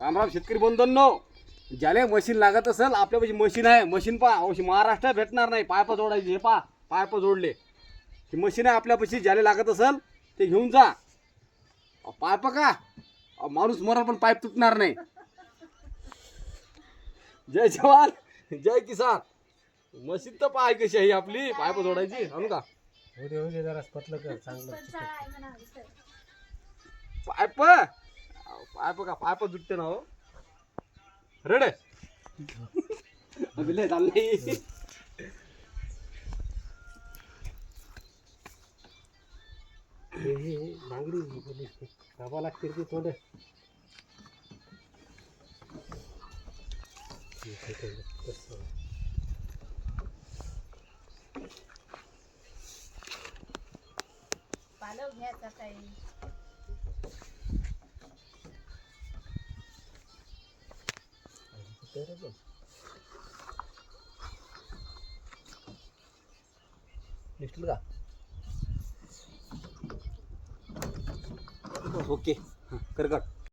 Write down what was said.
रामराम शेतकरी बंधूंनो, ज्याला मशीन लागत असेल आपल्यापाशी मशीन आहे. मशीन पहा अवश्य महाराष्ट्रात भेटणार नाही. पायप जोडायची हे पहा, पायप जोडले ही मशीन आहे आपल्यापाशी. ज्याला लागत असेल ते घेऊन जा. पायप का माणूस मरण पण पाईप तुटणार नाही. जय जवान जय किसान. मशीन तर पाय कशी आहे आपली पायप जोडायची. आणू का होते जरा पतलं कर चांगलं पायप पायप का पायप तुटते ना हो. रेडे अभिले चालले. बांगडी गावा लागते ते थोडं पालव घ्यायचा काही लिस्टल का ओके कर